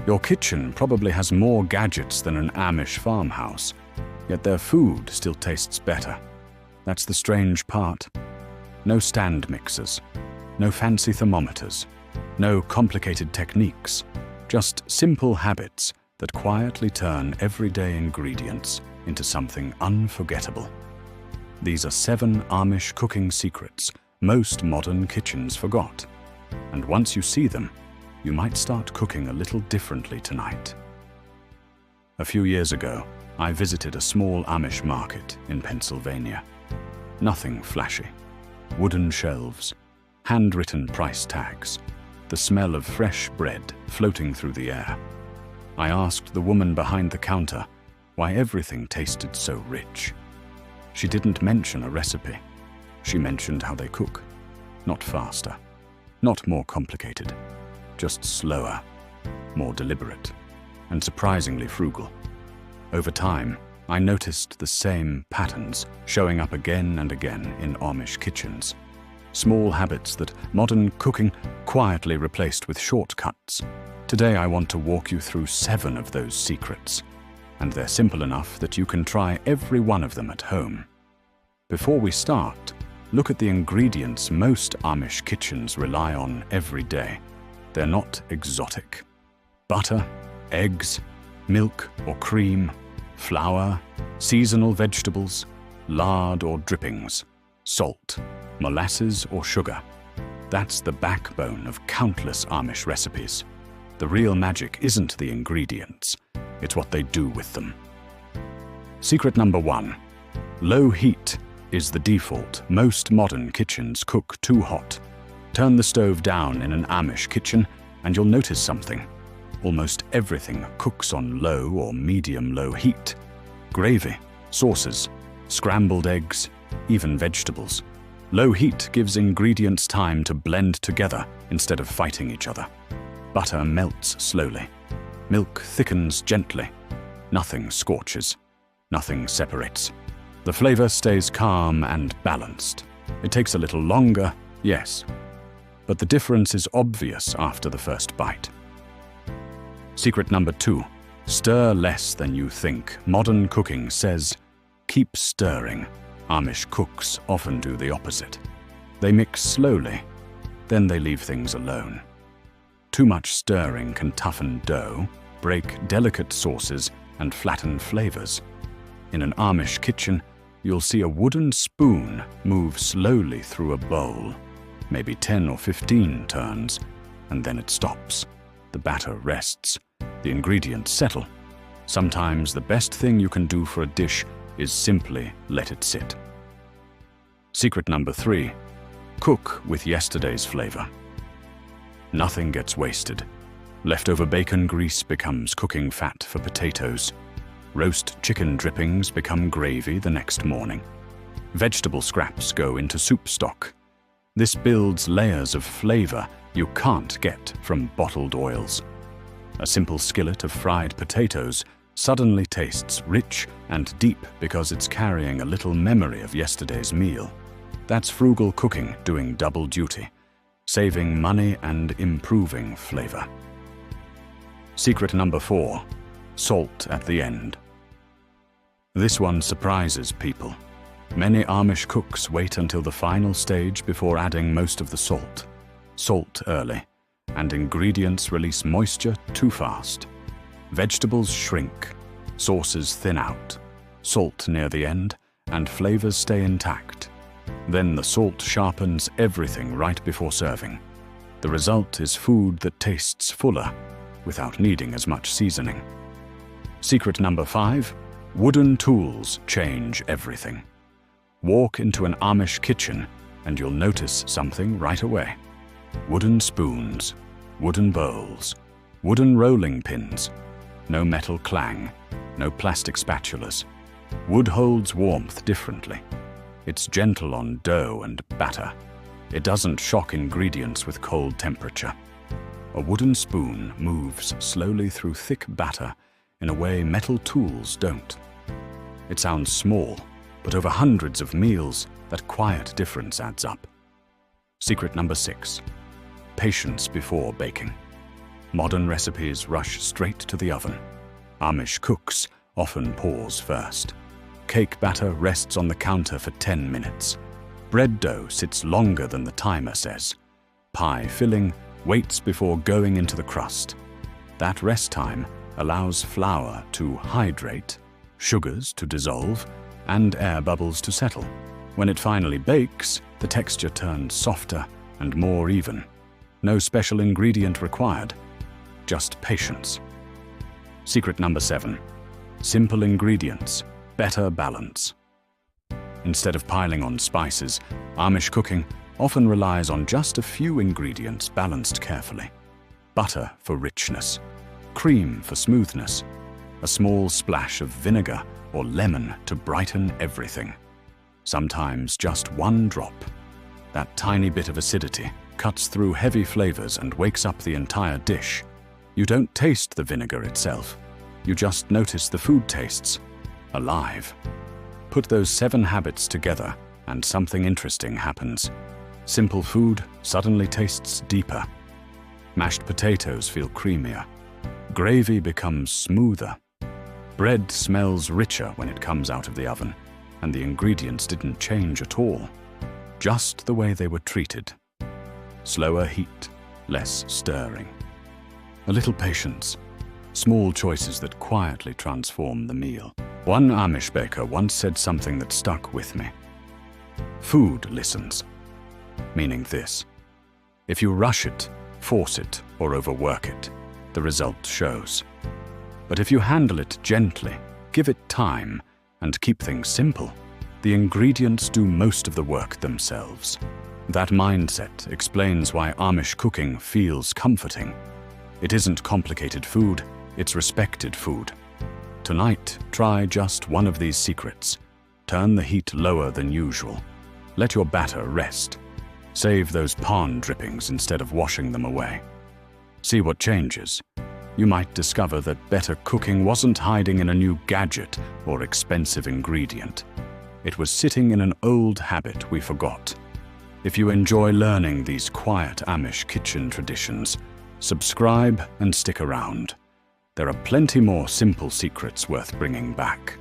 Your kitchen probably has more gadgets than an Amish farmhouse, yet their food still tastes better. That's the strange part. No stand mixers, no fancy thermometers, no complicated techniques, just simple habits that quietly turn everyday ingredients into something unforgettable. These are 7 Amish cooking secrets most modern kitchens forgot. And once you see them, you might start cooking a little differently tonight. A few years ago, I visited a small Amish market in Pennsylvania. Nothing flashy. Wooden shelves, handwritten price tags, the smell of fresh bread floating through the air. I asked the woman behind the counter why everything tasted so rich. She didn't mention a recipe. She mentioned how they cook. Not faster, not more complicated, just slower, more deliberate, and surprisingly frugal. Over time, I noticed the same patterns showing up again and again in Amish kitchens. Small habits that modern cooking quietly replaced with shortcuts. Today I want to walk you through 7 of those secrets, and they're simple enough that you can try every one of them at home. Before we start, look at the ingredients most Amish kitchens rely on every day. They're not exotic. Butter, eggs, milk or cream, flour, seasonal vegetables, lard or drippings, salt, molasses or sugar. That's the backbone of countless Amish recipes. The real magic isn't the ingredients, it's what they do with them. Secret number 1. Low heat is the default. Most modern kitchens cook too hot. Turn the stove down in an Amish kitchen and you'll notice something. Almost everything cooks on low or medium-low heat. Gravy, sauces, scrambled eggs, even vegetables. Low heat gives ingredients time to blend together instead of fighting each other. Butter melts slowly. Milk thickens gently. Nothing scorches. Nothing separates. The flavor stays calm and balanced. It takes a little longer, yes, but the difference is obvious after the first bite. Secret number 2. Stir less than you think. Modern cooking says, keep stirring. Amish cooks often do the opposite. They mix slowly, then they leave things alone. Too much stirring can toughen dough, break delicate sauces, and flatten flavors. In an Amish kitchen, you'll see a wooden spoon move slowly through a bowl, maybe 10 or 15 turns, and then it stops. The batter rests. The ingredients settle. Sometimes the best thing you can do for a dish is simply let it sit. Secret number 3. Cook with yesterday's flavor. Nothing gets wasted. Leftover bacon grease becomes cooking fat for potatoes. Roast chicken drippings become gravy the next morning. Vegetable scraps go into soup stock. This builds layers of flavor you can't get from bottled oils. A simple skillet of fried potatoes suddenly tastes rich and deep because it's carrying a little memory of yesterday's meal. That's frugal cooking doing double duty, saving money and improving flavor. Secret number 4. Salt at the end. This one surprises people. Many Amish cooks wait until the final stage before adding most of the salt. Salt early, and ingredients release moisture too fast. Vegetables shrink, sauces thin out, salt near the end, and flavors stay intact. Then the salt sharpens everything right before serving. The result is food that tastes fuller, without needing as much seasoning. Secret number 5. Wooden tools change everything. Walk into an Amish kitchen and you'll notice something right away. Wooden spoons, wooden bowls, wooden rolling pins. No metal clang, no plastic spatulas. Wood holds warmth differently. It's gentle on dough and batter. It doesn't shock ingredients with cold temperature. A wooden spoon moves slowly through thick batter in a way metal tools don't. It sounds small, but over hundreds of meals, that quiet difference adds up. Secret number 6. Patience before baking. Modern recipes rush straight to the oven. Amish cooks often pause first. Cake batter rests on the counter for 10 minutes. Bread dough sits longer than the timer says. Pie filling waits before going into the crust. That rest time allows flour to hydrate, sugars to dissolve, and air bubbles to settle. When it finally bakes, the texture turns softer and more even. No special ingredient required, just patience. Secret number 7. Simple ingredients, better balance. Instead of piling on spices, Amish cooking often relies on just a few ingredients balanced carefully. Butter for richness, cream for smoothness, a small splash of vinegar or lemon to brighten everything. Sometimes just one drop. That tiny bit of acidity cuts through heavy flavors and wakes up the entire dish. You don't taste the vinegar itself. You just notice the food tastes alive. Put those 7 habits together and something interesting happens. Simple food suddenly tastes deeper. Mashed potatoes feel creamier. Gravy becomes smoother. Bread smells richer when it comes out of the oven, and the ingredients didn't change at all. Just the way they were treated. Slower heat, less stirring. A little patience. Small choices that quietly transform the meal. One Amish baker once said something that stuck with me. Food listens. Meaning this: if you rush it, force it, or overwork it, the result shows. But if you handle it gently, give it time, and keep things simple, the ingredients do most of the work themselves. That mindset explains why Amish cooking feels comforting. It isn't complicated food, it's respected food. Tonight, try just one of these secrets. Turn the heat lower than usual. Let your batter rest. Save those pond drippings instead of washing them away. See what changes. You might discover that better cooking wasn't hiding in a new gadget or expensive ingredient. It was sitting in an old habit we forgot. If you enjoy learning these quiet Amish kitchen traditions, subscribe and stick around. There are plenty more simple secrets worth bringing back.